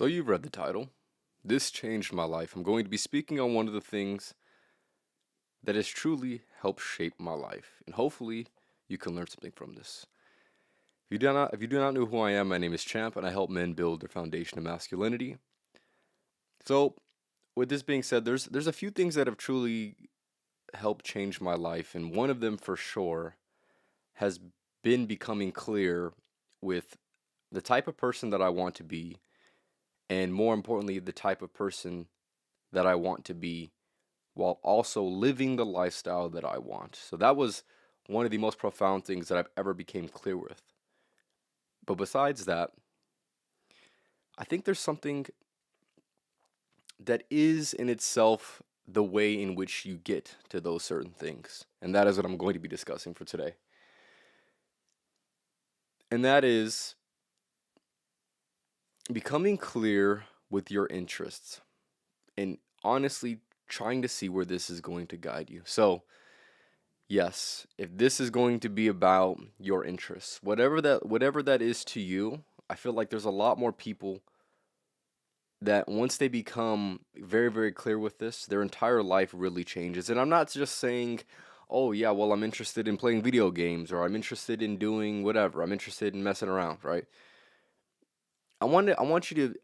So you've read the title. This changed my life. I'm going to be speaking on one of the things that has truly helped shape my life, and hopefully you can learn something from this. If you do not know who I am, my name is Champ, and I help men build their foundation of masculinity. So, with this being said, there's a few things that have truly helped change my life, and one of them for sure has been becoming clear with the type of person that I want to be, and more importantly, the type of person that I want to be while also living the lifestyle that I want. So that was one of the most profound things that I've ever became clear with. But besides that, I think there's something that is in itself the way in which you get to those certain things. And that is what I'm going to be discussing for today. And that is becoming clear with your interests and honestly trying to see where this is going to guide you. So, yes, if this is going to be about your interests, whatever that is to you, I feel like there's a lot more people that once they become very, very clear with this, their entire life really changes. And I'm not just saying, oh yeah, well, I'm interested in playing video games, or I'm interested in doing whatever. I'm interested in messing around, right? I want you to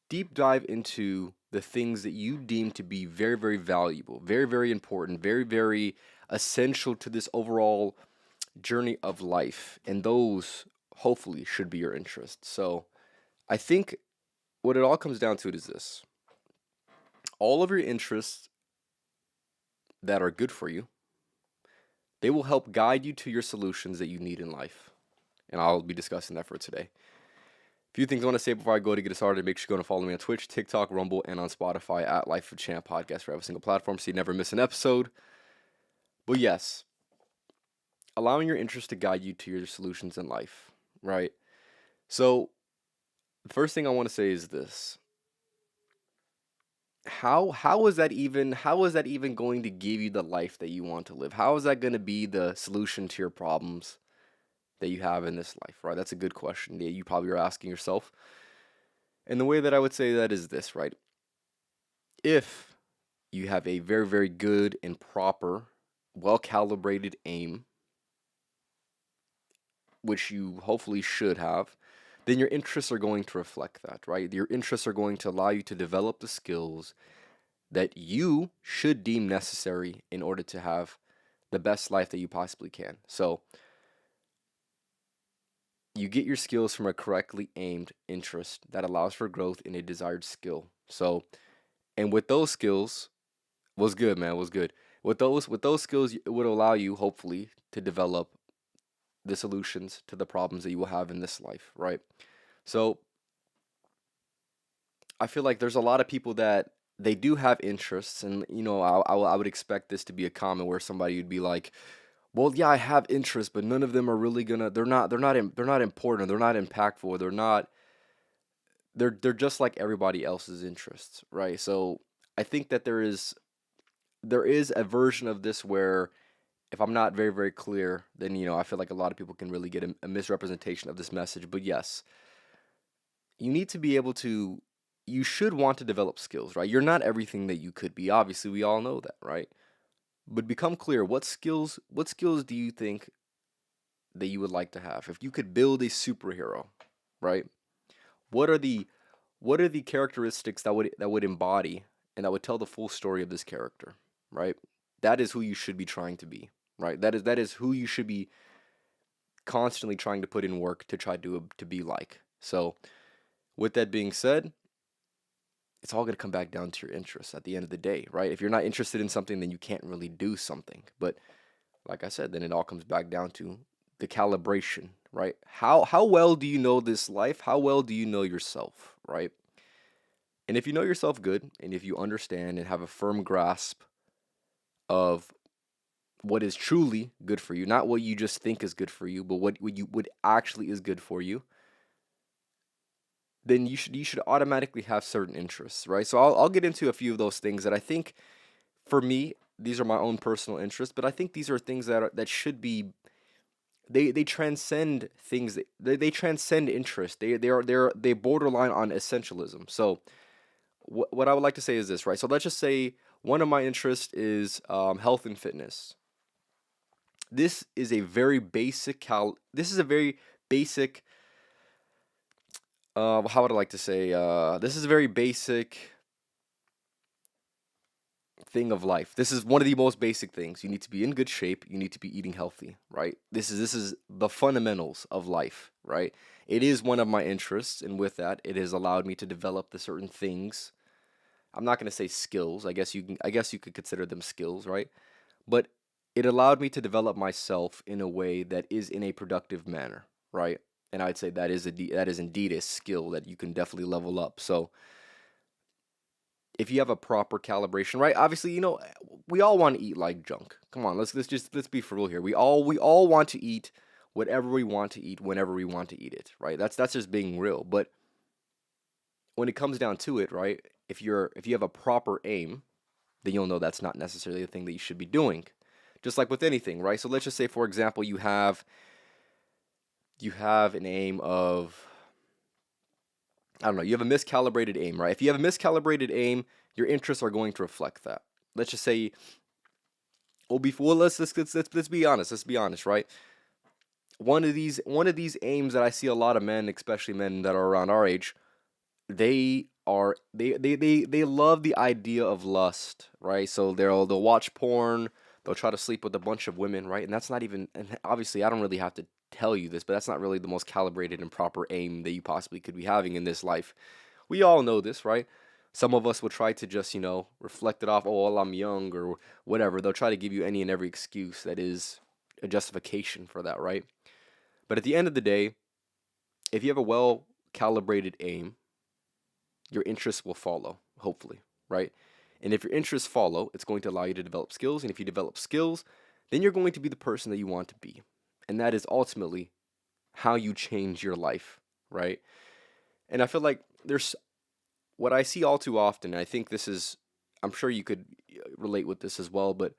deep dive into the things that you deem to be very, very valuable, very, very important, very, very essential to this overall journey of life. And those hopefully should be your interests. So I think what it all comes down to is this: all of your interests that are good for you, they will help guide you to your solutions that you need in life. And I'll be discussing that for today. A few things I want to say before I go to get started. Make sure you're going to follow me on Twitch, TikTok, Rumble, and on Spotify at Life of Champ Podcast for every single platform so you never miss an episode. But yes, allowing your interests to guide you to your solutions in life, right? So the first thing I want to say is this: how is that even going to give you the life that you want to live? How is that going to be the solution to your problems that you have in this life, right? That's a good question that you probably are asking yourself. And the way that I would say that is this, right? If you have a very, very good and proper, well calibrated aim, which you hopefully should have, then your interests are going to reflect that, right? Your interests are going to allow you to develop the skills that you should deem necessary in order to have the best life that you possibly can. So, you get your skills from a correctly aimed interest that allows for growth in a desired skill. So, and with those skills, was good, man, was good. With those skills, it would allow you hopefully to develop the solutions to the problems that you will have in this life, right? So, I feel like there's a lot of people that they do have interests, and I would expect this to be a comment where somebody would be like, well, yeah, I have interests, but none of them are really gonna. They're not important. They're not impactful. They're just like everybody else's interests, right? So I think that there is a version of this where if I'm not very, very clear, then I feel like a lot of people can really get a misrepresentation of this message. But yes, you need to be able to. You should want to develop skills, right? You're not everything that you could be. Obviously, we all know that, right? But become clear. What skills do you think that you would like to have? If you could build a superhero, right? What are the what are the characteristics that would embody and that would tell the full story of this character, right? That is who you should be trying to be, right? That is who you should be constantly trying to put in work to try to be like. So, with that being said, it's all going to come back down to your interests at the end of the day, right? If you're not interested in something, then you can't really do something. But like I said, then it all comes back down to the calibration, right? How well do you know this life? How well do you know yourself, right? And if you know yourself good, and if you understand and have a firm grasp of what is truly good for you, not what you just think is good for you, but what actually is good for you, then you should automatically have certain interests, right? So I'll get into a few of those things that I think for me, these are my own personal interests, but I think these are things that should be they transcend things. They transcend interest. They borderline on essentialism. So what I would like to say is this, right? So let's just say one of my interests is health and fitness. This is a very basic This is a very basic. How would I like to say? This is a very basic thing of life. This is one of the most basic things. You need to be in good shape. You need to be eating healthy, right? This is the fundamentals of life, right? It is one of my interests, and with that, it has allowed me to develop the certain things. I'm not going to say skills. I guess you could consider them skills, right? But it allowed me to develop myself in a way that is in a productive manner, right? And I'd say that is indeed a skill that you can definitely level up. So if you have a proper calibration, right? Obviously, we all want to eat like junk. Come on, let's be for real here. We all want to eat whatever we want to eat whenever we want to eat it, right? That's just being real. But when it comes down to it, right? If you have a proper aim, then you'll know that's not necessarily the thing that you should be doing. Just like with anything, right? So let's just say, for example, you have an aim of, I don't know, you have a miscalibrated aim, right? If you have a miscalibrated aim, your interests are going to reflect that. Let's just say, let's be honest. Let's be honest, right? One of these aims that I see a lot of men, especially men that are around our age, they love the idea of lust, right? So they'll watch porn, they'll try to sleep with a bunch of women, right? And that's not even, and obviously I don't really have to tell you this, but that's not really the most calibrated and proper aim that you possibly could be having in this life. We all know this, right? Some of us will try to just, reflect it off, oh, well, I'm young or whatever. They'll try to give you any and every excuse that is a justification for that, right? But at the end of the day, if you have a well calibrated aim, your interests will follow, hopefully, right? And if your interests follow, it's going to allow you to develop skills. And if you develop skills, then you're going to be the person that you want to be. And that is ultimately how you change your life, right? And I feel like there's what I see all too often, and I think this is, I'm sure you could relate with this as well, but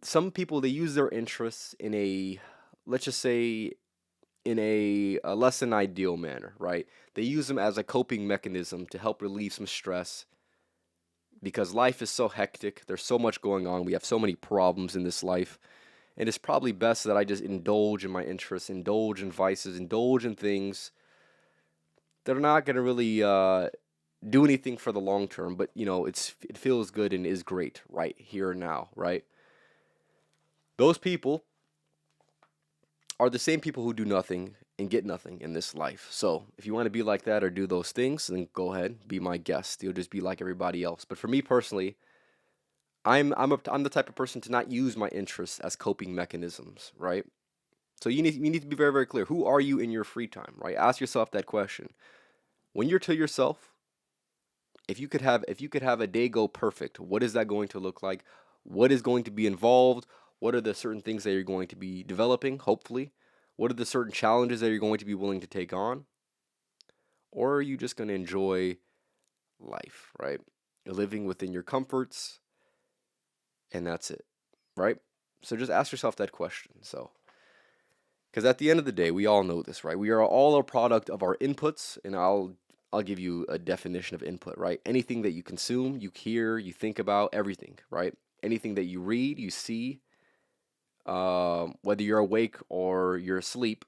some people, they use their interests in a, let's just say, in a less than ideal manner, right? They use them as a coping mechanism to help relieve some stress because life is so hectic. There's so much going on. We have so many problems in this life. And it's probably best that I just indulge in my interests, indulge in vices, indulge in things that are not going to really do anything for the long term, but it feels good and is great right here and now, right? Those people are the same people who do nothing and get nothing in this life. So if you want to be like that or do those things, then go ahead, be my guest. You'll just be like everybody else. But for me personally, I'm the type of person to not use my interests as coping mechanisms, right? So you need to be very, very clear. Who are you in your free time, right? Ask yourself that question. When you're to yourself, if you could have a day go perfect, what is that going to look like? What is going to be involved? What are the certain things that you're going to be developing, hopefully? What are the certain challenges that you're going to be willing to take on? Or are you just going to enjoy life, right? Living within your comforts, and that's it, right? So just ask yourself that question. So, because at the end of the day, we all know this, right? We are all a product of our inputs, and I'll give you a definition of input, right? Anything that you consume, you hear, you think about, everything, right? Anything that you read, you see, whether you're awake or you're asleep,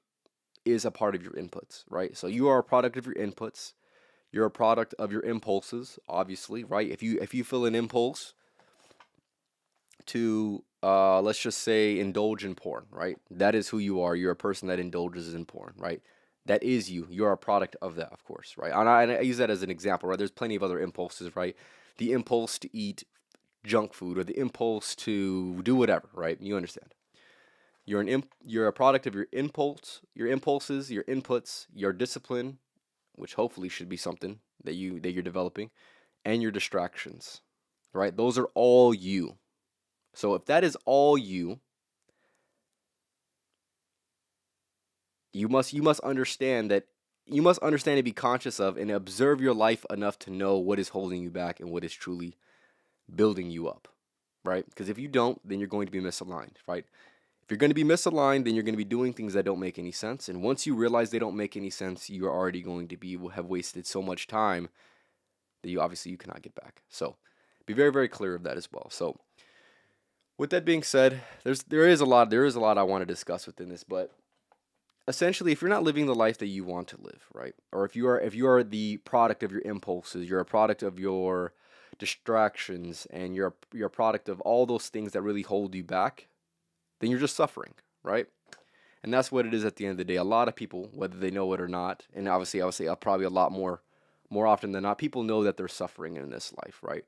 is a part of your inputs, right? So you are a product of your inputs. You're a product of your impulses, obviously, right? If you feel an impulse to let's just say indulge in porn, right? That is who you are. You're a person that indulges in porn, right? That is you. You're a product of that, of course, right? And I use that as an example, right? There's plenty of other impulses, right? The impulse to eat junk food or the impulse to do whatever, right? You understand. You're a product of your impulses, your inputs, your discipline, which hopefully should be something that you're developing, and your distractions, right? Those are all you. So if that is all you, you must understand that you must understand and be conscious of and observe your life enough to know what is holding you back and what is truly building you up, right? Because if you don't, then you're going to be misaligned, right? If you're going to be misaligned, then you're going to be doing things that don't make any sense. And once you realize they don't make any sense, you are already going to have wasted so much time that you cannot get back. So be very, very clear of that as well. So with that being said, there is a lot I want to discuss within this, but essentially, if you're not living the life that you want to live, right? Or if you are the product of your impulses, you're a product of your distractions, and you're a product of all those things that really hold you back, then you're just suffering, right? And that's what it is at the end of the day. A lot of people, whether they know it or not, and obviously I would say probably a lot more often than not, people know that they're suffering in this life, right?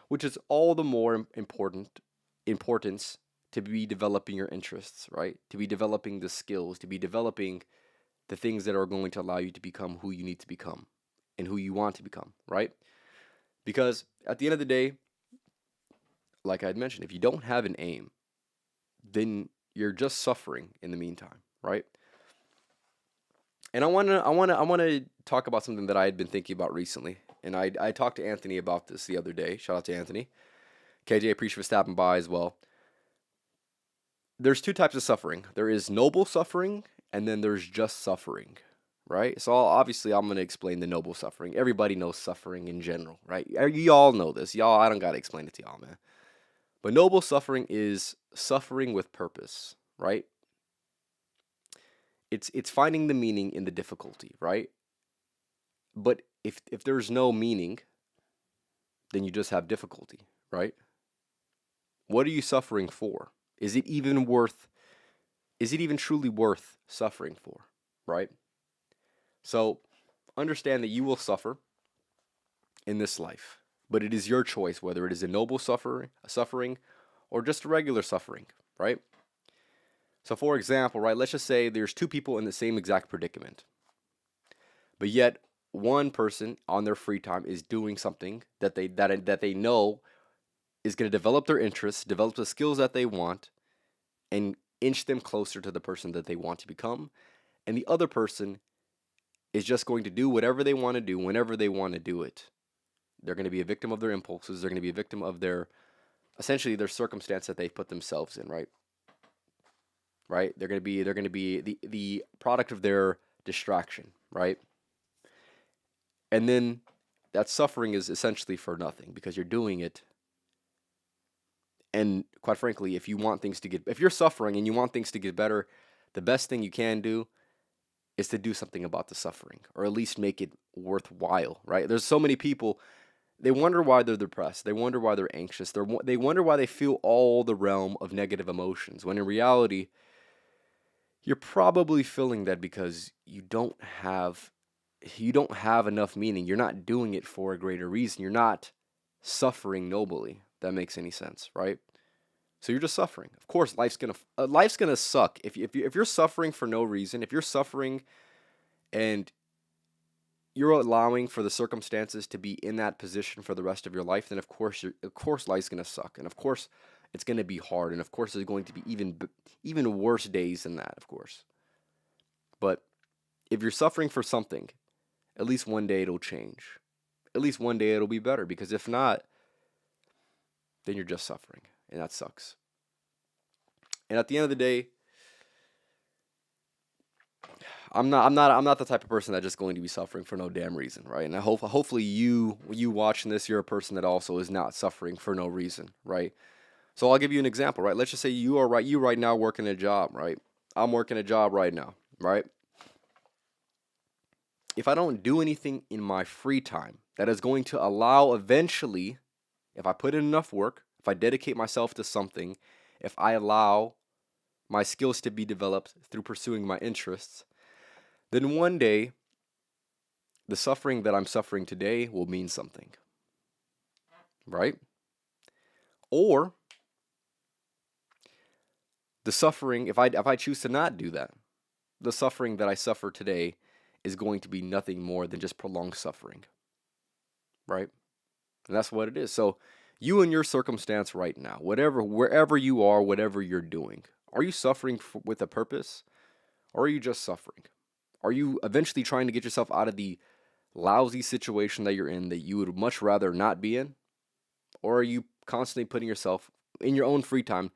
Which is all the more importance to be developing your interests, right? To be developing the skills, to be developing the things that are going to allow you to become who you need to become and who you want to become, right? Because at the end of the day, like I had mentioned, if you don't have an aim, then you're just suffering in the meantime, right? And I wanna talk about something that I had been thinking about recently, and I talked to Anthony about this the other day. Shout out to Anthony. KJ, appreciate you for stopping by as well. There's two types of suffering. There is noble suffering, and then there's just suffering, right? So obviously I'm gonna explain the noble suffering. Everybody knows suffering in general, right? You all know this. Y'all, I don't gotta explain it to y'all, man. But noble suffering is suffering with purpose, right? It's finding the meaning in the difficulty, right? But if there's no meaning, then you just have difficulty, right? What are you suffering for? Is it even truly worth suffering for, right? So understand that you will suffer in this life, but it is your choice whether it is a noble suffering or just a regular suffering, right? So for example, right, let's just say there's two people in the same exact predicament, but yet one person on their free time is doing something that they know is going to develop their interests, develop the skills that they want, and inch them closer to the person that they want to become. And the other person is just going to do whatever they want to do whenever they want to do it. They're going to be a victim of their impulses. They're going to be a victim of essentially their circumstance that they've put themselves in, right? Right? They're going to be the product of their distraction, right? And then that suffering is essentially for nothing because you're doing it. And quite frankly, if you're suffering and you want things to get better, the best thing you can do is to do something about the suffering, or at least make it worthwhile, right? There's so many people, they wonder why they're depressed. They wonder why they're anxious. They wonder why they feel all the realm of negative emotions, when in reality, you're probably feeling that because you don't have enough meaning. You're not doing it for a greater reason. You're not suffering nobly. That makes any sense, right? So you're just suffering. Of course, life's gonna suck if you're suffering for no reason. If you're suffering and you're allowing for the circumstances to be in that position for the rest of your life, then of course life's gonna suck, and of course it's gonna be hard, and of course there's going to be even worse days than that, of course. But if you're suffering for something, at least one day it'll change. At least one day it'll be better, because if not, then you're just suffering, and that sucks. And at the end of the day, I'm not the type of person that's just going to be suffering for no damn reason, right? And hopefully you watching this, you're a person that also is not suffering for no reason, right? So I'll give you an example, right? Let's just say you right now working a job, right? I'm working a job right now, right? If I don't do anything in my free time that is going to allow eventually, if I put in enough work, if I dedicate myself to something, if I allow my skills to be developed through pursuing my interests, then one day the suffering that I'm suffering today will mean something, right? Or the suffering, if I choose to not do that, the suffering that I suffer today is going to be nothing more than just prolonged suffering, right? And that's what it is. So you and your circumstance right now, wherever you are, whatever you're doing, are you suffering with a purpose, or are you just suffering? Are you eventually trying to get yourself out of the lousy situation that you're in that you would much rather not be in? Or are you constantly putting yourself in your own free time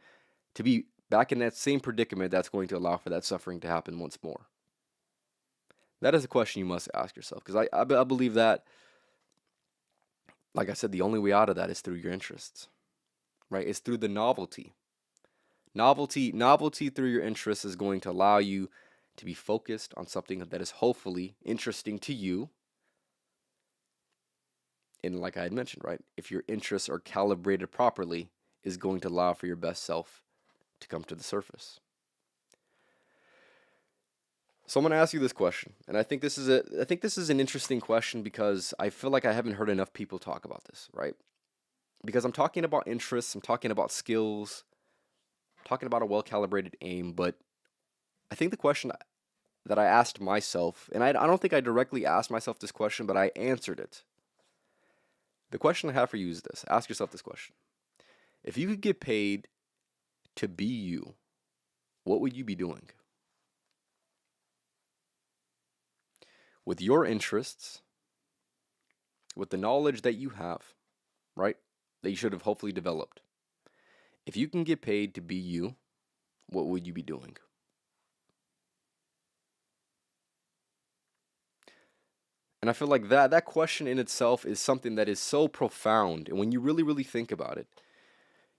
to be back in that same predicament that's going to allow for that suffering to happen once more? That is a question you must ask yourself, because I believe that, like I said, the only way out of that is through your interests, right? It's through the novelty. Novelty through your interests is going to allow you to be focused on something that is hopefully interesting to you. And like I had mentioned, right? If your interests are calibrated properly, is going to allow for your best self to come to the surface. So I'm going to ask you this question, and I think this is an interesting question because I feel like I haven't heard enough people talk about this, right? Because I'm talking about interests, I'm talking about skills, I'm talking about a well-calibrated aim, but I think the question that I asked myself, and I don't think I directly asked myself this question, but I answered it. The question I have for you is this. Ask yourself this question. If you could get paid to be you, what would you be doing? With your interests, with the knowledge that you have, right? That you should have hopefully developed. If you can get paid to be you, what would you be doing? And I feel like that question in itself is something that is so profound. And when you really, really think about it,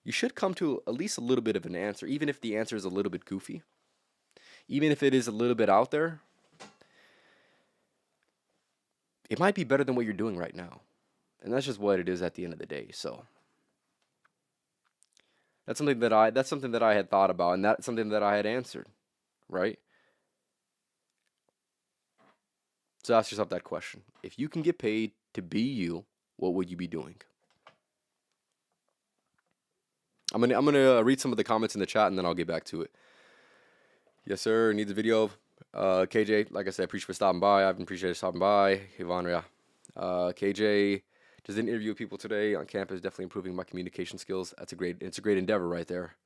you should come to at least a little bit of an answer, even if the answer is a little bit goofy, even if it is a little bit out there. It might be better than what you're doing right now. And that's just what it is at the end of the day. So that's something that I had thought about, and that's something that I had answered, right? So ask yourself that question. If you can get paid to be you, what would you be doing? I'm gonna read some of the comments in the chat and then I'll get back to it. Yes, sir. Need the video. KJ, like I said, appreciate for stopping by. I've appreciated stopping by. Yvonne, yeah. KJ just did an interview with people today on campus. Definitely improving my communication skills. It's a great endeavor right there.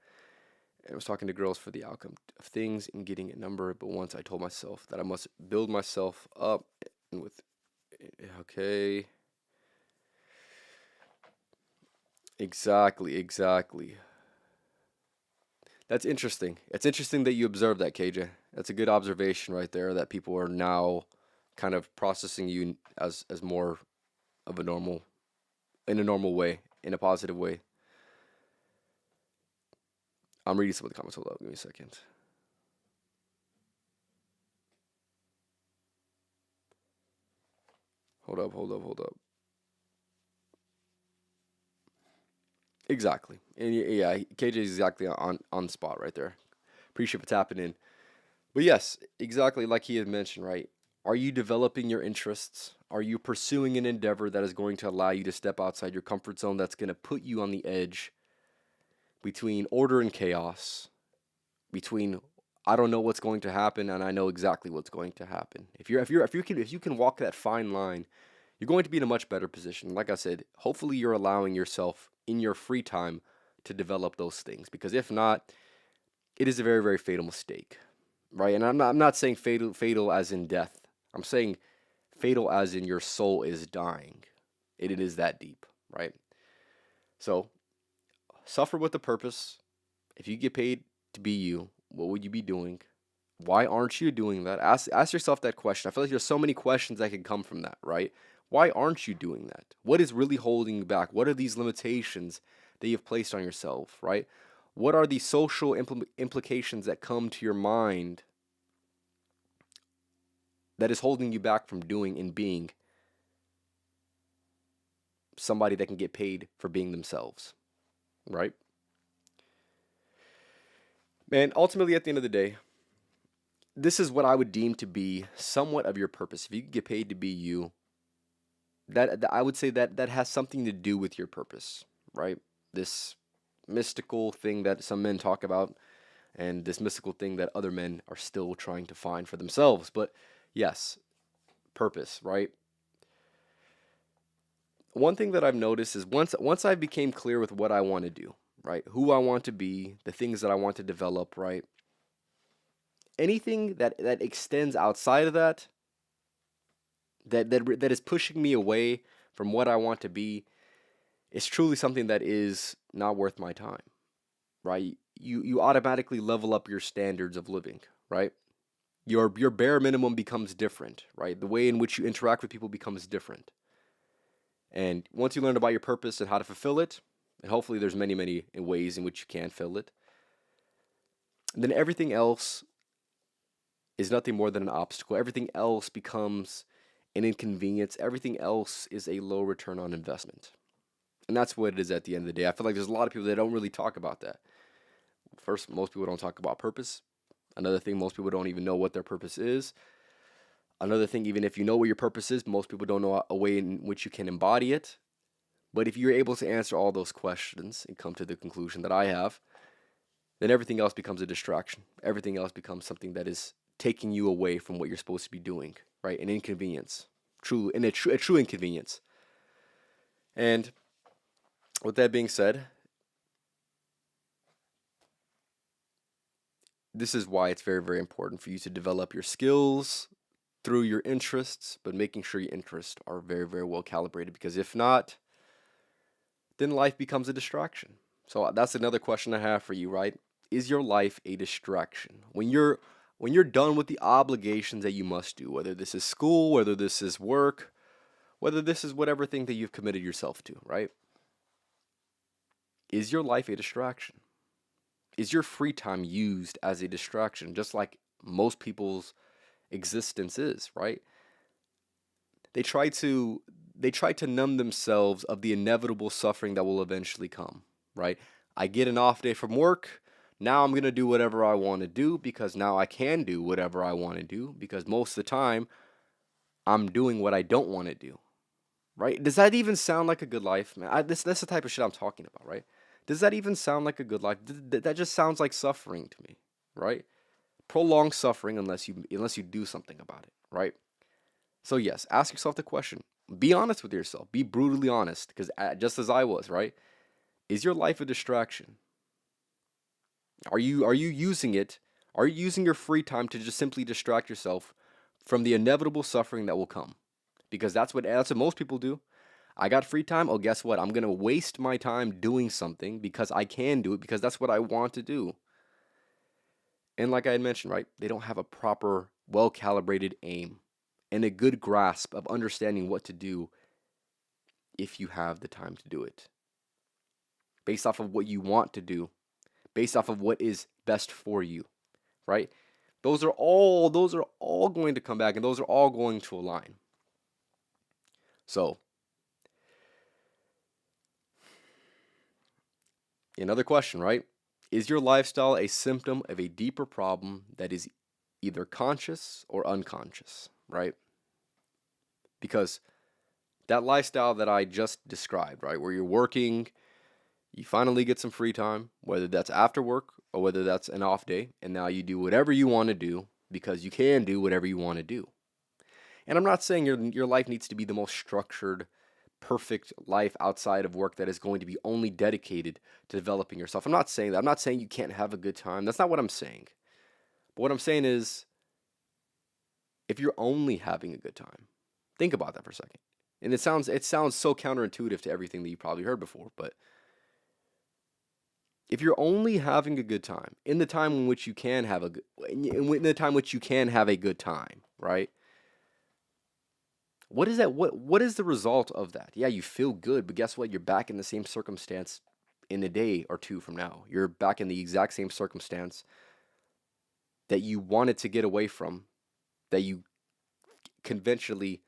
And I was talking to girls for the outcome of things and getting a number, but once I told myself that I must build myself up and with, okay. Exactly. That's interesting. It's interesting that you observed that, KJ. That's a good observation right there, that people are now kind of processing you as more of a normal, in a normal way, in a positive way. I'm reading some of the comments. Hold up, give me a second. Hold up. Exactly. And yeah, KJ is exactly on the spot right there. Appreciate for tapping in. But yes, exactly like he had mentioned, right? Are you developing your interests? Are you pursuing an endeavor that is going to allow you to step outside your comfort zone, that's going to put you on the edge between order and chaos, between I don't know what's going to happen and I know exactly what's going to happen. If you can walk that fine line, you're going to be in a much better position. Like I said, hopefully you're allowing yourself in your free time to develop those things, because if not, it is a very, very fatal mistake, right? And I'm not saying fatal as in death. I'm saying fatal as in your soul is dying. It is that deep, right? So suffer with a purpose. If you get paid to be you, what would you be doing? Why aren't you doing that? Ask yourself that question. I feel like there's so many questions that can come from that, right? Why aren't you doing that? What is really holding you back? What are these limitations that you've placed on yourself, right? What are the social implications that come to your mind that is holding you back from doing and being somebody that can get paid for being themselves, right? Man, ultimately, at the end of the day, this is what I would deem to be somewhat of your purpose. If you could get paid to be you, that I would say that has something to do with your purpose, right? This mystical thing that some men talk about, and this mystical thing that other men are still trying to find for themselves. But yes, purpose, right? One thing that I've noticed is once I became clear with what I want to do, right? Who I want to be, the things that I want to develop, right? Anything that extends outside of that is pushing me away from what I want to be, is truly something that is not worth my time, right? you automatically level up your standards of living, right? Your bare minimum becomes different, right? The way in which you interact with people becomes different. And once you learn about your purpose and how to fulfill it, and hopefully there's many ways in which you can fill it, then everything else is nothing more than an obstacle. Everything else becomes an inconvenience. Everything else is a low return on investment. And that's what it is at the end of the day. I feel like there's a lot of people that don't really talk about that. First, most people don't talk about purpose. Another thing, most people don't even know what their purpose is. Another thing, even if you know what your purpose is, most people don't know a way in which you can embody it. But if you're able to answer all those questions and come to the conclusion that I have, then everything else becomes a distraction. Everything else becomes something that is taking you away from what you're supposed to be doing, right? An inconvenience, a true inconvenience. And with that being said, this is why it's very important for you to develop your skills through your interests, but making sure your interests are very well calibrated, because if not, then life becomes a distraction. So that's another question I have for you, right? Is your life a distraction? When you're done with the obligations that you must do, whether this is school, whether this is work, whether this is whatever thing that you've committed yourself to, right? Is your life a distraction? Is your free time used as a distraction, just like most people's existence is, right? They try to numb themselves of the inevitable suffering that will eventually come, right? I get an off day from work. Now I'm going to do whatever I want to do, because now I can do whatever I want to do, because most of the time I'm doing what I don't want to do, right? Does that even sound like a good life, man? That's the type of shit I'm talking about, right? Does that even sound like a good life? That just sounds like suffering to me, right? Prolonged suffering unless you do something about it, right? So yes, ask yourself the question. Be honest with yourself. Be brutally honest, because just as I was, right? Is your life a distraction? Are you using it? Are you using your free time to just simply distract yourself from the inevitable suffering that will come? Because that's what most people do. I got free time. Oh, guess what? I'm gonna waste my time doing something because I can do it, because that's what I want to do. And like I had mentioned, right? They don't have a proper, well-calibrated aim and a good grasp of understanding what to do if you have the time to do it, based off of what you want to do, based off of what is best for you, right? Those are all going to come back, and those are all going to align. So, another question, right? Is your lifestyle a symptom of a deeper problem that is either conscious or unconscious, right? Because that lifestyle that I just described, right, where you're working, you finally get some free time, whether that's after work or whether that's an off day, and now you do whatever you want to do because you can do whatever you want to do. And I'm not saying your life needs to be the most structured, perfect life outside of work that is going to be only dedicated to developing yourself. I'm not saying that. I'm not saying you can't have a good time. That's not what I'm saying. But what I'm saying is, if you're only having a good time, think about that for a second. And it sounds so counterintuitive to everything that you probably heard before, but if you're only having a good time in the time in which you can have a good in the time which you can have a good time, right? What is that? What is the result of that? Yeah, you feel good, but guess what? You're back in the same circumstance in a day or two from now. You're back in the exact same circumstance that you wanted to get away from, that you conventionally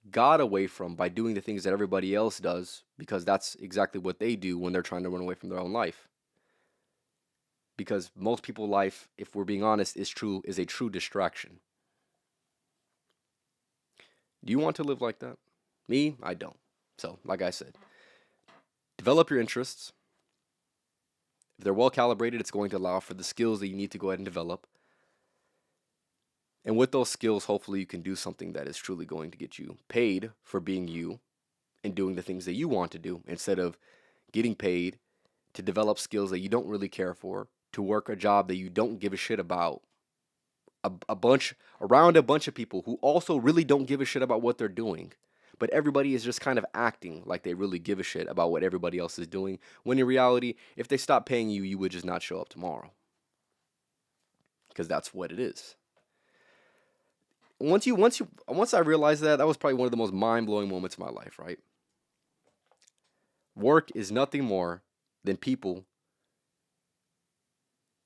got away from by doing the things that everybody else does, because that's exactly what they do when they're trying to run away from their own life. Because most people's life, if we're being honest, is a true distraction. Do you want to live like that? Me, I don't. So, like I said, develop your interests. If they're well calibrated, it's going to allow for the skills that you need to go ahead and develop. And with those skills, hopefully you can do something that is truly going to get you paid for being you and doing the things that you want to do, instead of getting paid to develop skills that you don't really care for, to work a job that you don't give a shit about, around a bunch of people who also really don't give a shit about what they're doing, but everybody is just kind of acting like they really give a shit about what everybody else is doing, when in reality, if they stopped paying you, you would just not show up tomorrow. Because that's what it is. Once I realized that, that was probably one of the most mind-blowing moments of my life, right? Work is nothing more than people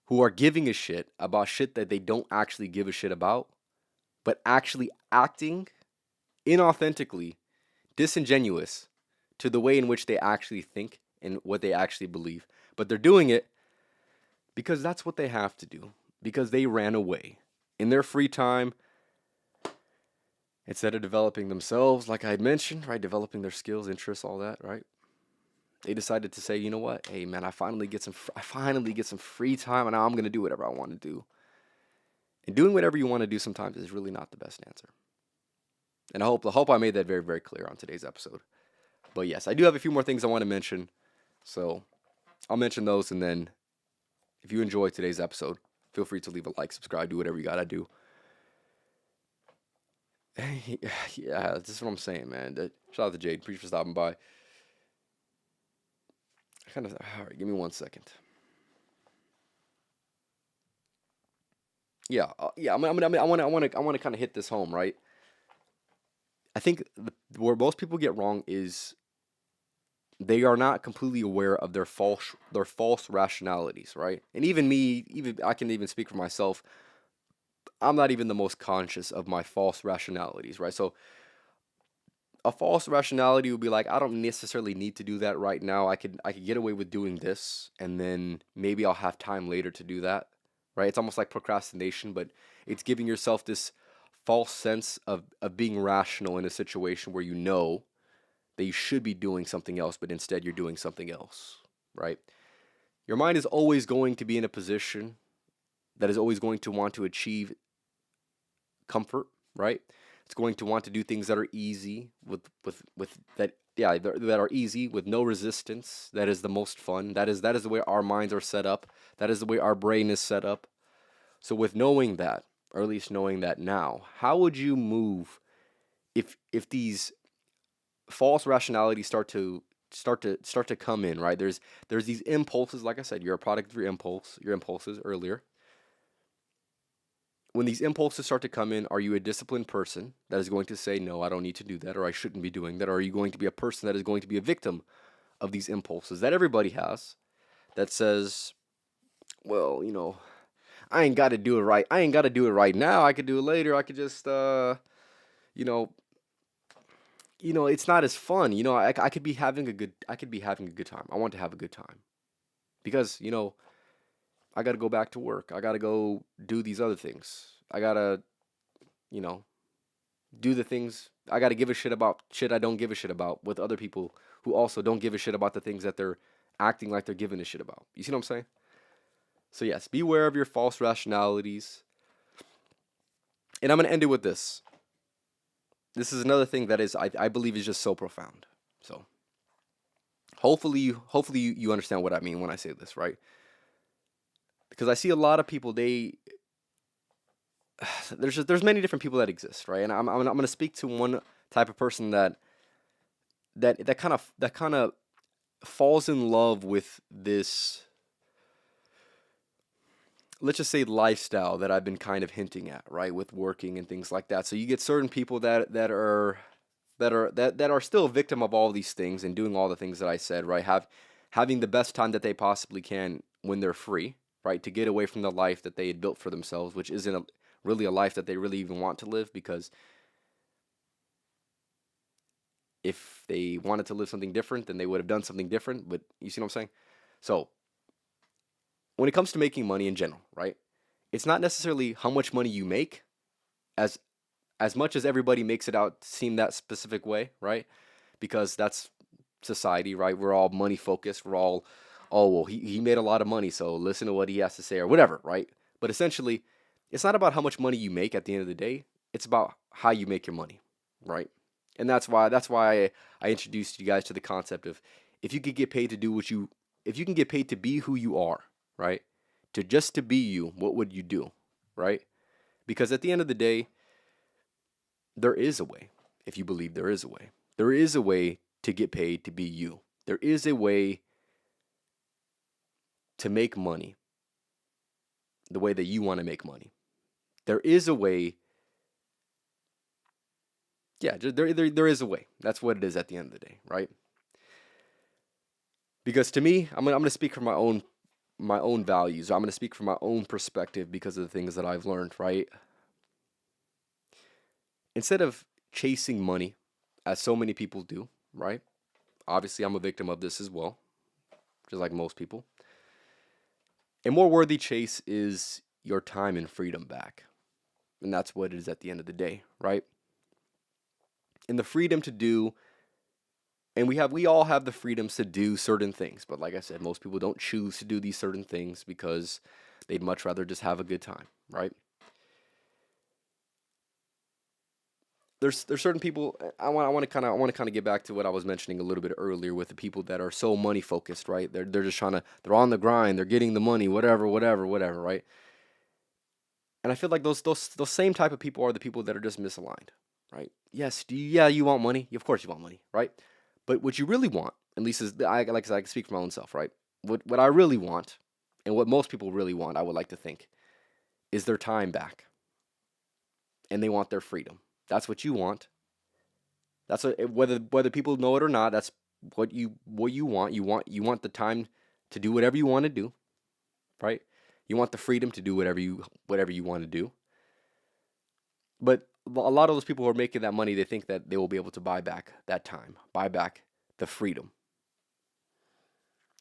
who are giving a shit about shit that they don't actually give a shit about, but actually acting inauthentically, disingenuous to the way in which they actually think and what they actually believe. But they're doing it because that's what they have to do, because they ran away. In their free time, instead of developing themselves, like I had mentioned, right, developing their skills, interests, all that, right? They decided to say, you know what? Hey, man, I finally get some free time, and now I'm gonna do whatever I want to do. And doing whatever you want to do sometimes is really not the best answer. And I hope I made that very, very clear on today's episode. But yes, I do have a few more things I want to mention, so I'll mention those, and then if you enjoyed today's episode, feel free to leave a like, subscribe, do whatever you gotta do. Yeah, this is what I'm saying, man. Shout out to Jade. Appreciate you for stopping by. All right, give me 1 second. Yeah, yeah. I want to kind of hit this home, right? I think where most people get wrong is they are not completely aware of their false rationalities, right? And even me, even I can even speak for myself. I'm not even the most conscious of my false rationalities, right? So a false rationality would be like, I don't necessarily need to do that right now. I could get away with doing this, and then maybe I'll have time later to do that, right? It's almost like procrastination, but it's giving yourself this false sense of being rational in a situation where you know that you should be doing something else, but instead you're doing something else, right? Your mind is always going to be in a position that is always going to want to achieve comfort, right? It's going to want to do things that are easy with that, yeah, that are easy with no resistance. That is the most fun. That is the way our minds are set up. That is the way our brain is set up. So with knowing that, or at least knowing that now, how would you move if these false rationalities start to come in, right? There's these impulses, like I said, you're a product of your impulses earlier. When these impulses start to come in, are you a disciplined person that is going to say, no, I don't need to do that, or I shouldn't be doing that? Or are you going to be a person that is going to be a victim of these impulses that everybody has, that says, well, I ain't got to do it right. I ain't got to do it right now. I could do it later. I could just, you know, it's not as fun. I could be having a good time. I want to have a good time because, I got to go back to work. I got to go do these other things. I got to, you know, do the things. I got to give a shit about shit I don't give a shit about with other people who also don't give a shit about the things that they're acting like they're giving a shit about. You see what I'm saying? So, yes, beware of your false rationalities. And I'm going to end it with this. This is another thing that I believe is just so profound. So, hopefully you understand what I mean when I say this, right? Because I see a lot of people, there's many different people that exist, right? And I'm going to speak to one type of person that kind of falls in love with this, let's just say, lifestyle that I've been kind of hinting at, right, with working and things like that. So you get certain people that are still a victim of all these things and doing all the things that I said, right? Having the best time that they possibly can when they're free, right? To get away from the life that they had built for themselves, which isn't really a life that they really even want to live, because if they wanted to live something different, then they would have done something different. But you see what I'm saying? So when it comes to making money in general, right? It's not necessarily how much money you make, as as much as everybody makes it out to seem that specific way, right? Because that's society, right? We're all money focused. We're all, oh, well, he made a lot of money, so listen to what he has to say or whatever, right? But essentially, it's not about how much money you make at the end of the day. It's about how you make your money, right? And that's why I introduced you guys to the concept of, if you could get paid to do if you can get paid to be who you are, right? To be you, what would you do, right? Because at the end of the day, there is a way, if you believe there is a way. There is a way to get paid to be you. There is a way to make money the way that you want to make money. There is a way. Yeah, there is a way. That's what it is at the end of the day, right? Because to me, I'm gonna speak from my own values. I'm gonna speak from my own perspective because of the things that I've learned, right? Instead of chasing money, as so many people do, right? Obviously, I'm a victim of this as well, just like most people. A more worthy chase is your time and freedom back. And that's what it is at the end of the day, right? And the freedom to do, and we all have the freedoms to do certain things, but like I said, most people don't choose to do these certain things because they'd much rather just have a good time, right? There's certain people. I want to get back to what I was mentioning a little bit earlier with the people that are so money focused, right? They're just they're on the grind, they're getting the money, whatever, right? And I feel like those same type of people are the people that are just misaligned, right? Yes, yeah, you want money, of course you want money, right? But what you really want, at least is like I said, I can speak for my own self, right? What I really want, and what most people really want, I would like to think, is their time back, and they want their freedom. That's what you want. That's whether people know it or not. That's what you want. You want the time to do whatever you want to do, right? You want the freedom to do whatever you want to do. But a lot of those people who are making that money, they think that they will be able to buy back that time, buy back the freedom,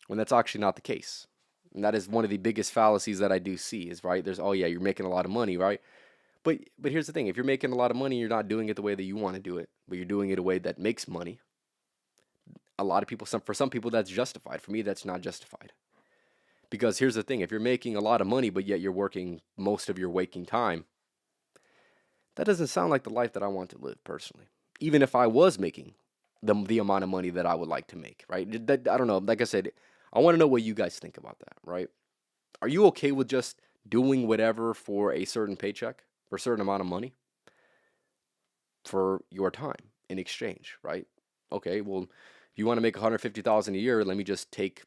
when that's actually not the case. And that is one of the biggest fallacies that I do see is, right, there's, oh yeah, you're making a lot of money, right? But here's the thing, if you're making a lot of money, you're not doing it the way that you want to do it, but you're doing it a way that makes money. A lot of people, for some people, that's justified. For me, that's not justified. Because here's the thing, if you're making a lot of money, but yet you're working most of your waking time, that doesn't sound like the life that I want to live personally. Even if I was making the amount of money that I would like to make, right? I don't know. Like I said, I want to know what you guys think about that, right? Are you okay with just doing whatever for a certain paycheck, for a certain amount of money, for your time in exchange, right? Okay, well, if you want to make 150,000 a year, let me just take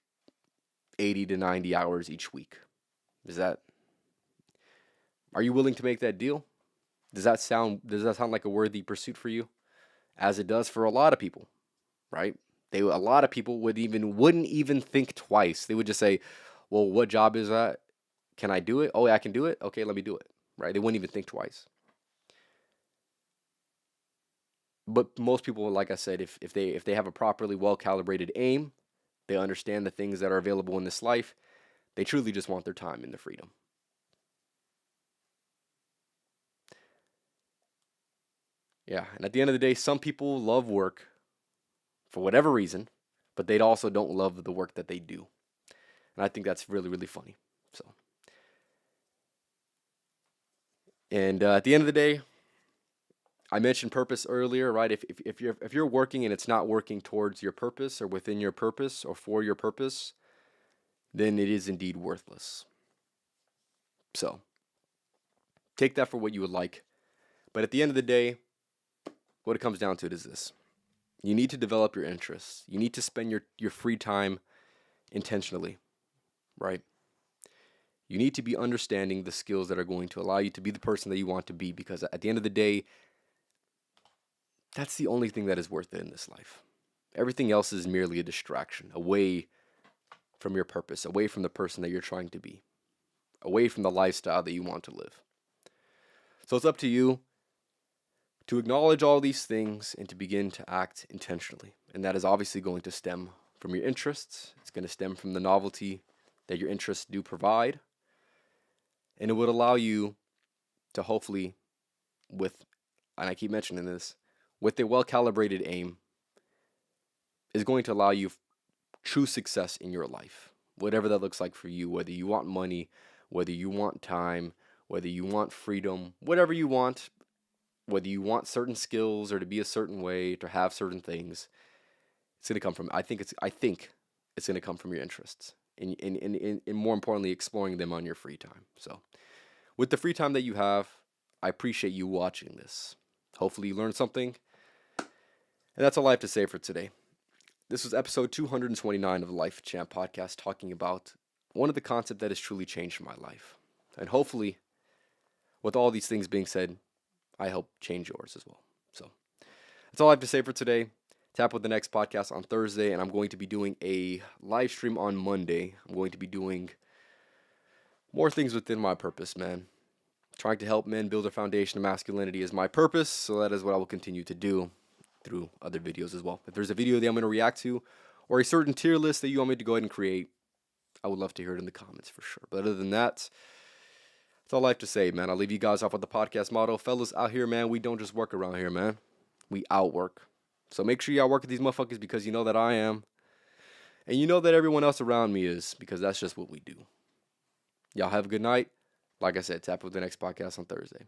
80 to 90 hours each week. Are you willing to make that deal? Does that sound like a worthy pursuit for you? As it does for a lot of people, right? A lot of people wouldn't even think twice. They would just say, "Well, what job is that? Can I do it? Oh, yeah, I can do it. Okay, let me do it." Right? They wouldn't even think twice. But most people, like I said, if they have a properly well calibrated aim, they understand the things that are available in this life. They truly just want their time and their freedom. Yeah, and at the end of the day, some people love work for whatever reason, but they also don't love the work that they do. And I think that's really, really funny. So, and at the end of the day, I mentioned purpose earlier, right? If you're working and it's not working towards your purpose or within your purpose or for your purpose, then it is indeed worthless. So, take that for what you would like. But at the end of the day, what it comes down to is this. You need to develop your interests. You need to spend your free time intentionally, right? You need to be understanding the skills that are going to allow you to be the person that you want to be, because at the end of the day, that's the only thing that is worth it in this life. Everything else is merely a distraction away from your purpose, away from the person that you're trying to be, away from the lifestyle that you want to live. So it's up to you to acknowledge all these things and to begin to act intentionally. And that is obviously going to stem from your interests. It's going to stem from the novelty that your interests do provide. And it would allow you to hopefully, and I keep mentioning this, with a well-calibrated aim, is going to allow you true success in your life. Whatever that looks like for you, whether you want money, whether you want time, whether you want freedom, whatever you want, whether you want certain skills or to be a certain way, to have certain things, it's going to come from, I think it's going to come from your interests. And more importantly, exploring them on your free time. So, with the free time that you have, I appreciate you watching this. Hopefully you learned something. And that's all I have to say for today. This was episode 229 of the Life Champ podcast, talking about one of the concepts that has truly changed my life. And hopefully, with all these things being said, I help change yours as well. So that's all I have to say for today. Tap with the next podcast on Thursday, and I'm going to be doing a live stream on Monday. I'm going to be doing more things within my purpose, man. Trying to help men build a foundation of masculinity is my purpose, so that is what I will continue to do through other videos as well. If there's a video that I'm going to react to, or a certain tier list that you want me to go ahead and create, I would love to hear it in the comments for sure. But other than that, that's all I have to say, man. I'll leave you guys off with the podcast motto. Fellas out here, man, we don't just work around here, man. We outwork. So make sure y'all work with these motherfuckers, because you know that I am. And you know that everyone else around me is, because that's just what we do. Y'all have a good night. Like I said, tap with the next podcast on Thursday.